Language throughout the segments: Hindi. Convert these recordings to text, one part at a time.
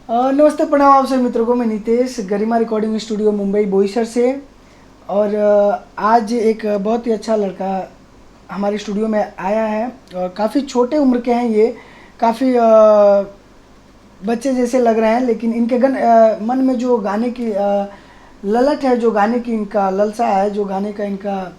नमस्ते, प्रणाम आप सभी मित्रों को। मैं नितेश, गरिमा रिकॉर्डिंग स्टूडियो मुंबई बोईसर से। और आज एक बहुत ही अच्छा लड़का हमारे स्टूडियो में आया है और काफ़ी छोटे उम्र के हैं ये। काफ़ी बच्चे जैसे लग रहे हैं, लेकिन इनके मन में जो गाने की ललक है, जो गाने की इनका ललसा है, जो गाने का इनका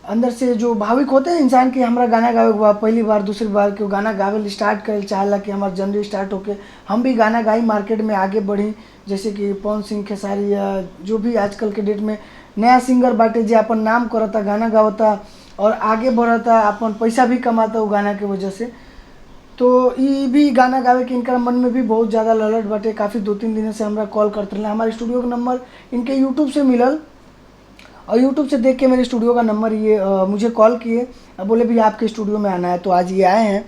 अंदर से जो भाविक होते हैं इंसान की, हमारा गाना गावे के बाद पहली बार दूसरी बार क्यों गाना गावे स्टार्ट करे चाहला कि हमारा जर्नी स्टार्ट होके हम भी गाना गाई, मार्केट में आगे बढ़ी। जैसे कि पवन सिंह खेसारी या जो भी आजकल के डेट में नया सिंगर बाटे जे अपन नाम करता, गाना गावता और आगे बढ़ता, अपन पैसा भी कमाता वो गाना के वजह से। तो ये भी गाना गावे के इनका मन में भी बहुत ज़्यादा ललट बाटे। काफ़ी 2-3 दिन से हमारा कॉल करते रहे। हमारे स्टूडियो का नंबर इनके यूट्यूब से मिलल और यूट्यूब से देख के मेरे स्टूडियो का नंबर ये मुझे कॉल किए, बोले भी आपके स्टूडियो में आना है। तो आज ये आए हैं,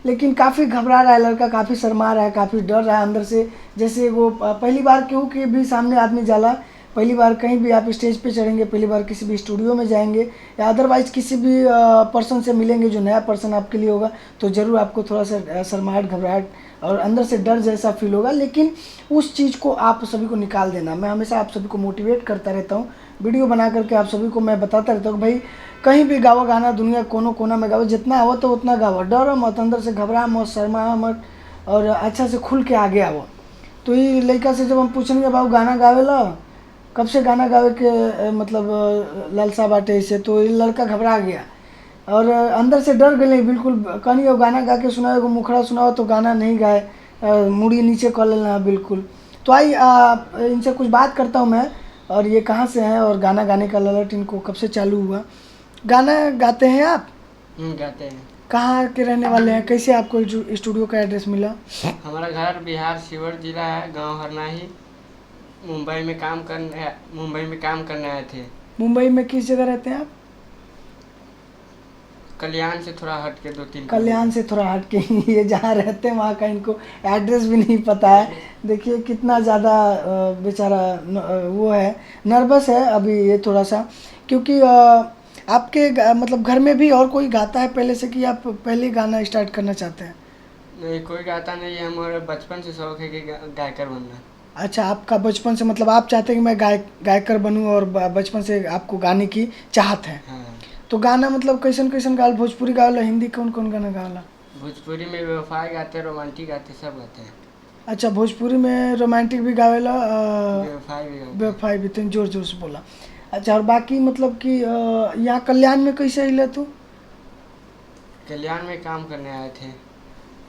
लेकिन काफ़ी घबरा रहा है लड़का, काफ़ी शर्मा रहा है, काफ़ी डर रहा है अंदर से। जैसे वो पहली बार क्यों कि भी सामने आदमी जाला, पहली बार कहीं भी आप स्टेज पे चढ़ेंगे, पहली बार किसी भी स्टूडियो में जाएंगे या अदरवाइज़ किसी भी पर्सन से मिलेंगे जो नया पर्सन आपके लिए होगा, तो ज़रूर आपको थोड़ा सा शर्माहट, घबराहट और अंदर से डर जैसा फील होगा। लेकिन उस चीज़ को आप सभी को निकाल देना। मैं हमेशा आप सभी को मोटिवेट करता रहता हूँ, वीडियो बना करके आप सभी को मैं बताता रहता हूँ भाई कहीं भी गाओ गाना, दुनिया कोनों कोना में गाओ, जितना आओ तो उतना गाओ, डरो मत, अंदर से घबरा मत, शर्मा मत और अच्छा से खुल के आगे आओ। तो ये लड़का से जब हम पूछेंगे बाबू गाना गावे ला, कब से गाना गावे के मतलब लालसा बाटे इसे, तो ये लड़का घबरा गया और अंदर से डर गए बिल्कुल। कहीं वो गाना गा के सुनाओ, को मुखड़ा सुनाओ तो गाना नहीं गाए, मुड़ी नीचे कर लेना बिल्कुल। तो आई इनसे कुछ बात करता हूँ मैं, और ये कहाँ से हैं और गाना गाने का ललट इनको कब से चालू हुआ। गाना गाते हैं आप? गाते हैं। कहाँ के रहने वाले हैं? कैसे आपको स्टूडियो का एड्रेस मिला? हमारा घर बिहार शिवहर जिला है, गांव हरनाही। मुंबई में काम करने आए थे। मुंबई में किस जगह रहते हैं आप? कल्याण से थोड़ा हट के 2-3 कल्याण से थोड़ा हट के ये जहाँ रहते हैं वहाँ का इनको एड्रेस भी नहीं पता है। देखिए कितना ज़्यादा बेचारा वो है, नर्वस है अभी ये थोड़ा सा, क्योंकि आपके मतलब घर में भी और कोई गाता है पहले से कि आप पहले गाना स्टार्ट करना चाहते हैं? नहीं, कोई गाता नहीं है। हमारे बचपन से शौक है कि गायकर बनना। अच्छा, आपका बचपन से मतलब आप चाहते हैं कि मैं गायकर बनूं और बचपन से आपको गाने की चाहत है। हाँ। तो गाना मतलब कैसन कैसन गाल? भोजपुरी गावला, हिंदी कौन कौन गाना गावला? भोजपुरी में बेवफाई गाते, रोमांटिक गाते, सब गाते हैं। अच्छा, भोजपुरी में रोमांटिक भी गावेला, बेवफाई भी गाते हैं। बेवफाई भी? तुम जोर जोर से बोला। अच्छा, और बाकी मतलब कि यहाँ कल्याण में कैसे अइला तू? कल्याण में काम करने आए थे।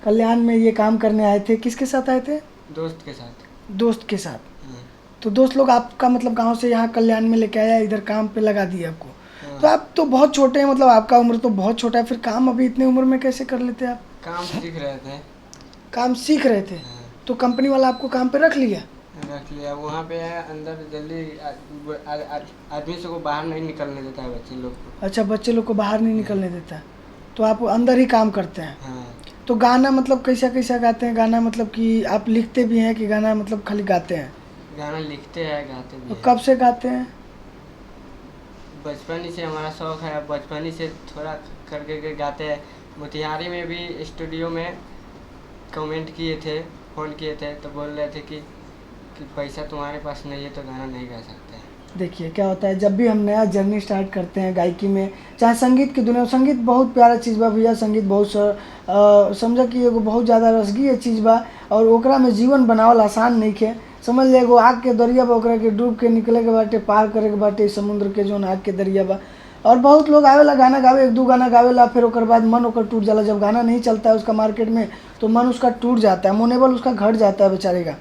कल्याण में ये काम करने आए थे, किसके साथ आए थे? दोस्त के साथ। दोस्त के साथ। हाँ। तो दोस्त लोग आपका मतलब गांव से यहाँ कल्याण में लेके आया, इधर काम पे लगा दिया आपको। हाँ। तो आप तो बहुत छोटे हैं, मतलब आपका उम्र तो बहुत छोटा है, फिर काम अभी इतने उम्र में कैसे कर लेते आप? काम सीख रहे थे। काम सीख रहे थे? हाँ। तो कंपनी वाला आपको काम पे रख लिया? रख लिया। वहाँ पे है अंदर जल्दी आदमी से को बाहर नहीं निकलने देता है, बच्चे लोग को। अच्छा, बच्चे लोग को बाहर नहीं निकलने देता, तो आप अंदर ही काम करते हैं। हाँ। तो गाना मतलब कैसा कैसा गाते हैं? गाना मतलब कि आप लिखते भी हैं कि गाना मतलब खाली गाते हैं? गाना लिखते हैं, गाते भी तो हैं। कब से गाते हैं? बचपन ही से हमारा शौक है, बचपन ही से थोड़ा करके गाते हैं। मोतिहारी में भी स्टूडियो में कमेंट किए थे, फ़ोन किए थे, तो बोल रहे थे कि पैसा तुम्हारे पास नहीं है तो गाना नहीं गा सकते। देखिए क्या होता है, जब भी हम नया जर्नी स्टार्ट करते हैं गायकी में, चाहे संगीत की दुनिया, संगीत बहुत प्यारा चीज़ बा भैया। संगीत बहुत समझ कि एगो बहुत ज़्यादा रसगीय चीज़ बा और ओकरा में जीवन बनावल आसान नहीं है। समझ ले एगो आग के दरिया बा, ओकरा के डूब के निकले के बाटे, पार करे के बाटे समुद्र के जो आग के दरिया बा। और बहुत लोग आवेला गाना गावे, 1-2 गाना गावेला, फिर ओकर बाद मन ओकर टूट जाला। जब गाना नहीं चलता है उसका मार्केट में तो मन उसका टूट जाता है, मोनेबल उसका घट जाता है बेचारे का।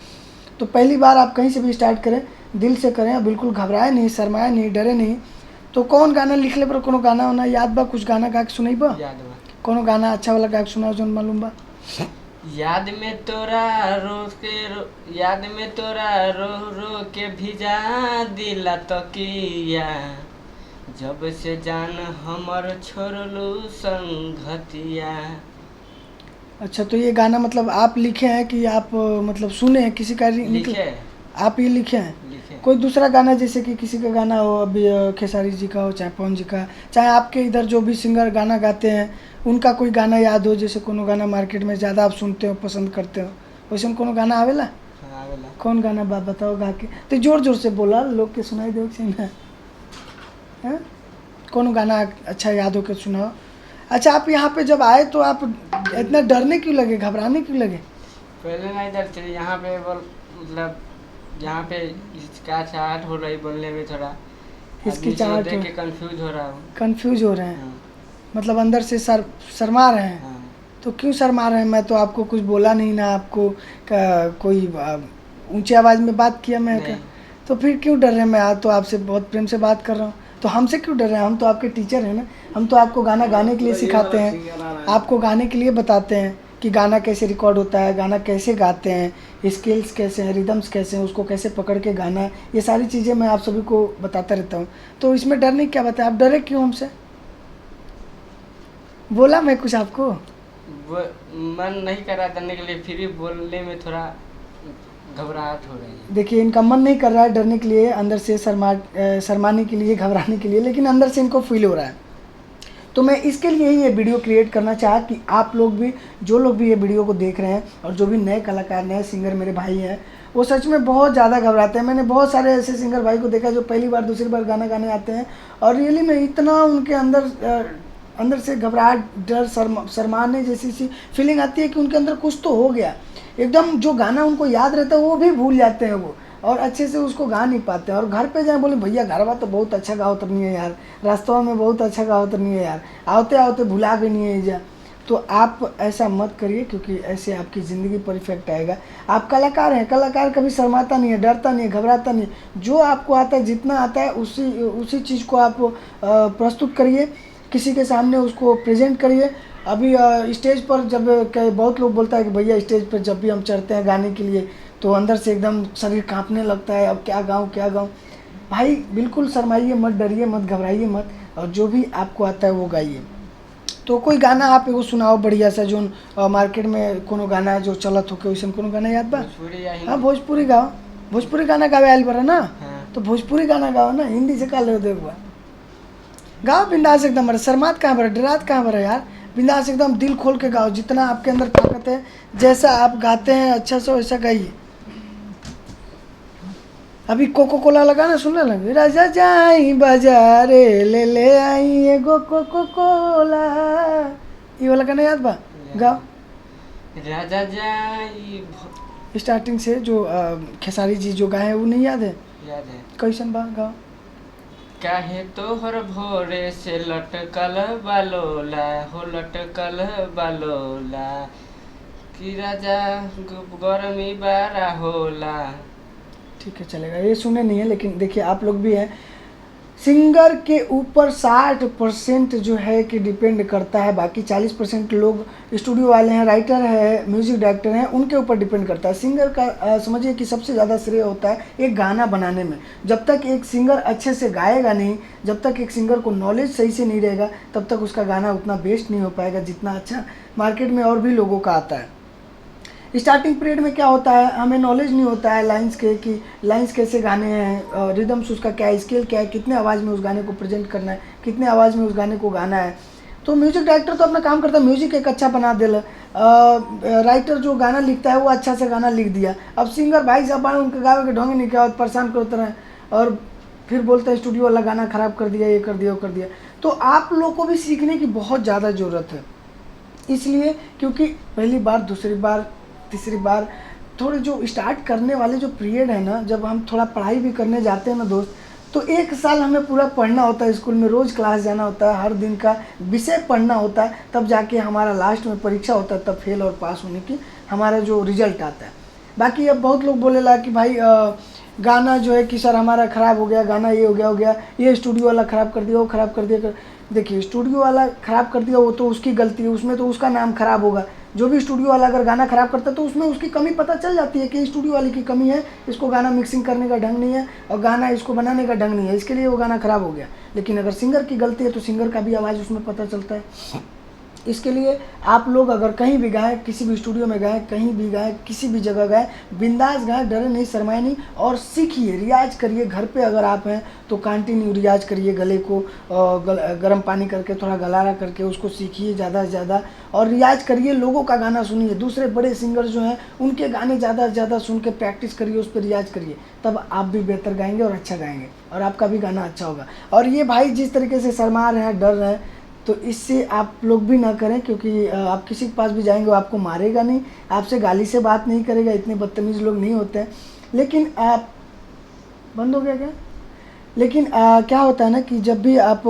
तो पहली बार आप कहीं से भी स्टार्ट करें, दिल से करें, बिल्कुल घबराए नहीं, शर्माए नहीं, डरे नहीं। तो कौन गाना लिखले पर कोनो गाना होना याद बा? कुछ गाना गा के सुनाई बा? याद बा। कोनो गाना अच्छा वाला गा के सुनाओ जो मालूम बा। याद में तोरा याद में तोरा रो रो के भिजा दिला तकिया, जब से जान हमर छोड़लू संगतिया। अच्छा, तो ये गाना मतलब आप लिखे हैं कि आप मतलब सुने हैं किसी का लिखे। आप ये लिखे हैं? लिखे। कोई दूसरा गाना जैसे कि किसी का गाना हो, अभी खेसारी जी का हो, चाहे पवन जी का, चाहे आपके इधर जो भी सिंगर गाना गाते हैं उनका कोई गाना याद हो, जैसे कोनो गाना मार्केट में ज़्यादा आप सुनते हो, पसंद करते हो, वैसे कोनो गाना आवेला? वाला। कौन गाना बात बताओ गा के, तो जोर जोर से बोला लोग के सुनाई दो कि ना। हैं? कौन गाना अच्छा याद हो के सुनाओ। अच्छा, आप यहाँ पे जब आए तो आप इतना डरने क्यों लगे, घबराने क्यों लगे? पहले नहीं डरते थे, यहाँ पे मतलब यहाँ पे हिचकिचाहट हो रही बोलने में, थोड़ा हिचकिचाहट देख के कंफ्यूज हो रहा हूँ। कंफ्यूज हो रहे हैं, हाँ, मतलब अंदर से शर्मा रहे हैं। हाँ। तो क्यों शर्मा रहे हैं? मैं तो आपको कुछ बोला नहीं ना, आपको कोई ऊंची आवाज़ में बात किया मैं क्या? नहीं। तो फिर क्यों डर रहे हैं? मैं आज तो आपसे बहुत प्रेम से बात कर रहा हूँ, तो हमसे क्यों डर रहे हैं? हम तो आपके टीचर हैं ना, हम तो आपको गाना गाने के लिए सिखाते हैं, आपको गाने के लिए बताते हैं कि गाना कैसे रिकॉर्ड होता है, गाना कैसे गाते हैं, स्केल्स कैसे हैं, रिदम्स कैसे हैं, उसको कैसे पकड़ के गाना है, ये सारी चीज़ें मैं आप सभी को बताता रहता हूँ। तो इसमें डरने की क्या बात है? आप डरे क्यों हमसे? बोला मैं कुछ आपको? वो मन नहीं कर रहा करने के लिए, फिर भी बोलने में थोड़ा घबराहट हो रही है। देखिए, इनका मन नहीं कर रहा है डरने के लिए, अंदर से शर्माने के लिए, घबराने के लिए, लेकिन अंदर से इनको फील हो रहा है। तो मैं इसके लिए ही ये वीडियो क्रिएट करना चाहा कि आप लोग भी, जो लोग भी ये वीडियो को देख रहे हैं और जो भी नए कलाकार, नए सिंगर मेरे भाई हैं, वो सच में बहुत ज़्यादा घबराते हैं। मैंने बहुत सारे ऐसे सिंगर भाई को देखा जो पहली बार दूसरी बार गाना गाने आते हैं और रियली में इतना उनके अंदर से घबराहट, डर, शर्माने जैसी सी फीलिंग आती है कि उनके अंदर कुछ तो हो गया। एकदम जो गाना उनको याद रहता है वो भी भूल जाते हैं वो, और अच्छे से उसको गा नहीं पाते हैं। और घर पे जाए बोले भैया घरवा तो बहुत अच्छा गाओ तो नहीं है यार, रास्तों में बहुत अच्छा गाओ तो नहीं है यार, आवते आवते भुला के नहीं है जा। तो आप ऐसा मत करिए, क्योंकि ऐसे आपकी ज़िंदगी परफेक्ट आएगा। आप कलाकार हैं, कलाकार कभी शर्माता नहीं है, डरता नहीं है, घबराता नहीं है। जो आपको आता है, जितना आता है, उसी चीज़ को आप प्रस्तुत करिए, किसी के सामने उसको प्रेजेंट करिए। अभी स्टेज पर जब बहुत लोग बोलता है कि भैया स्टेज पर जब भी हम चढ़ते हैं गाने के लिए तो अंदर से एकदम शरीर कांपने लगता है, अब क्या गाऊं क्या गाऊं। भाई बिल्कुल शर्माइए मत, डरिए मत, घबराइए मत, और जो भी आपको आता है वो गाइए। तो कोई गाना आप एगो सुनाओ बढ़िया सा, जो मार्केट में कोनो गाना जो चलत हो के वैसे कोनो गाना याद बा? भोजपुरी या हाँ, हिंदी? भोजपुरी गाओ, भोजपुरी गाना गावे आयल बरा ना, हाँ। तो भोजपुरी गाना गाओ ना, हिंदी से का ले देखो। गाओ बिंदास एकदम, अरे शर्मात कहाँ बरा, डरात कहाँ बरा यार, बिंदास एकदम दिल खोल के गाओ, जितना आपके अंदर ताकत है, जैसा आप गाते हैं अच्छा से वैसा गाइए। अभी कोको कोला लगा ना, सुनने लगे, राजा जाई बाजारे ले ले आई एगो कोको कोला, ये वाला गाना याद बा? गाओ राजा जाई स्टार्टिंग से, जो खेसारी जी जो गाए हैं वो नहीं याद है? याद है। कैसन बा? गाओ। काहे तोहर भोरे से लटकल बालोला हो, लटकल बालोला, कि राजा गर्मी बारा होला। ठीक है, चलेगा, ये सुने नहीं है, लेकिन देखिए आप लोग भी हैं, सिंगर के ऊपर 60% जो है कि डिपेंड करता है, बाकी 40% लोग स्टूडियो वाले हैं, राइटर है, म्यूजिक डायरेक्टर हैं, उनके ऊपर डिपेंड करता है। सिंगर का समझिए कि सबसे ज़्यादा श्रेय होता है एक गाना बनाने में। जब तक एक सिंगर अच्छे से गाएगा नहीं, जब तक एक सिंगर को नॉलेज सही से नहीं रहेगा, तब तक उसका गाना उतना बेस्ट नहीं हो पाएगा जितना अच्छा मार्केट में और भी लोगों का आता है। स्टार्टिंग पीरियड में क्या होता है, हमें नॉलेज नहीं होता है लाइंस के, कि लाइंस कैसे गाने हैं, रिदम्स उसका क्या है, स्केल क्या है, कितने आवाज़ में उस गाने को प्रेजेंट करना है, कितने आवाज़ में उस गाने को गाना है। तो म्यूजिक डायरेक्टर तो अपना काम करता है, म्यूजिक एक अच्छा बना दे, राइटर जो गाना लिखता है वो अच्छा से गाना लिख दिया। अब सिंगर भाई साहब उनके गावे के ढोंगे नहीं क्या, परेशान करते रहे और फिर बोलते हैं स्टूडियो वाला गाना ख़राब कर दिया, ये कर दिया, वो कर दिया। तो आप लोग को भी सीखने की बहुत ज़्यादा ज़रूरत है, इसलिए क्योंकि पहली बार, दूसरी बार, तीसरी बार, थोड़े जो स्टार्ट करने वाले जो पीरियड है ना, जब हम थोड़ा पढ़ाई भी करने जाते हैं ना दोस्त, तो 1 साल हमें पूरा पढ़ना होता है, स्कूल में रोज़ क्लास जाना होता है, हर दिन का विषय पढ़ना होता है, तब जाके हमारा लास्ट में परीक्षा होता है, तब फेल और पास होने की हमारा जो रिजल्ट आता है। बाकी अब बहुत लोग बोलेला कि भाई गाना जो है कि सर हमारा ख़राब हो गया, गाना ये हो गया, ये स्टूडियो वाला ख़राब कर दिया, वो ख़राब कर दिया। देखिए, स्टूडियो वाला ख़राब कर दिया वो तो उसकी गलती है, उसमें तो उसका नाम ख़राब होगा। जो भी स्टूडियो वाला अगर गाना ख़राब करता है तो उसमें उसकी कमी पता चल जाती है कि स्टूडियो वाले की कमी है, इसको गाना मिक्सिंग करने का ढंग नहीं है और गाना इसको बनाने का ढंग नहीं है, इसके लिए वो गाना ख़राब हो गया। लेकिन अगर सिंगर की गलती है तो सिंगर का भी आवाज़ उसमें पता चलता है। इसके लिए आप लोग अगर कहीं भी गाएं, किसी भी स्टूडियो में गाएं, कहीं भी गाएं, किसी भी जगह गाएं, बिंदास गाएं, डरे नहीं, शर्माए नहीं और सीखिए, रियाज करिए। घर पे अगर आप हैं तो कंटिन्यू रियाज करिए, गले को गर्म पानी करके थोड़ा गलारा करके उसको सीखिए ज़्यादा से ज़्यादा और रियाज करिए। लोगों का गाना सुनिए, दूसरे बड़े सिंगर जो हैं उनके गाने ज़्यादा से ज़्यादा सुन के प्रैक्टिस करिए, उस पर रियाज करिए, तब आप भी बेहतर गाएंगे और अच्छा गाएंगे और आपका भी गाना अच्छा होगा। और ये भाई जिस तरीके से शर्मा रहे हैं, डर रहे हैं, तो इससे आप लोग भी ना करें, क्योंकि आप किसी के पास भी जाएंगे वो आपको मारेगा नहीं, आपसे गाली से बात नहीं करेगा, इतने बदतमीज़ लोग नहीं होते हैं। लेकिन आप बंद हो गया क्या? लेकिन क्या होता है ना कि जब भी आप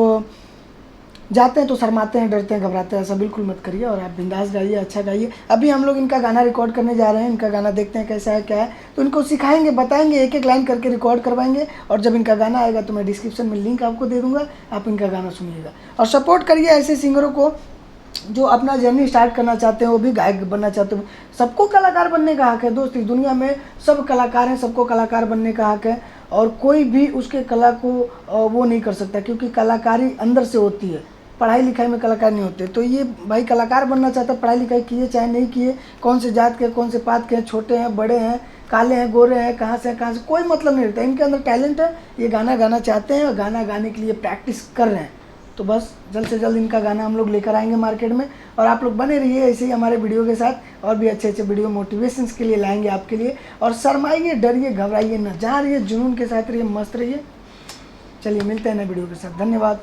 जाते हैं तो शर्माते हैं, डरते हैं, घबराते हैं, ऐसा बिल्कुल मत करिए और आप बिंदास गाइए, अच्छा गाइए। अभी हम लोग इनका गाना रिकॉर्ड करने जा रहे हैं, इनका गाना देखते हैं कैसा है क्या है, तो इनको सिखाएंगे, बताएंगे, एक एक लाइन करके रिकॉर्ड करवाएंगे और जब इनका गाना आएगा तो मैं डिस्क्रिप्शन में लिंक आपको दे दूँगा, आप इनका गाना सुनिएगा और सपोर्ट करिए ऐसे सिंगरों को जो अपना जर्नी स्टार्ट करना चाहते हैं, वो भी गायक बनना चाहते हैं। सबको कलाकार बनने का हक है दोस्त, इस दुनिया में सब कलाकार हैं, सबको कलाकार बनने का हक है और कोई भी उसके कला को वो नहीं कर सकता, क्योंकि कलाकारी अंदर से होती है, पढ़ाई लिखाई में कलाकार नहीं होते। तो ये भाई कलाकार बनना चाहता है, पढ़ाई लिखाई किए चाहे नहीं किए, कौन से जात के, कौन से पात के हैं, छोटे हैं, बड़े हैं, काले हैं, गोरे हैं, कहाँ से कोई मतलब नहीं रहता, इनके अंदर टैलेंट है, ये गाना गाना चाहते हैं और गाना गाने के लिए प्रैक्टिस कर रहे हैं। तो बस जल्द से जल्द इनका गाना हम लोग लेकर आएंगे मार्केट में और आप लोग बने रहिए ऐसे ही हमारे वीडियो के साथ, और भी अच्छे अच्छे वीडियो मोटिवेशंस के लिए लाएंगे आपके लिए। और शर्माइए, डरिए, घबराइए ना, जहाँ रहिए जुनून के साथ रहिए, मस्त रहिए। चलिए मिलते हैं नए वीडियो के साथ, धन्यवाद।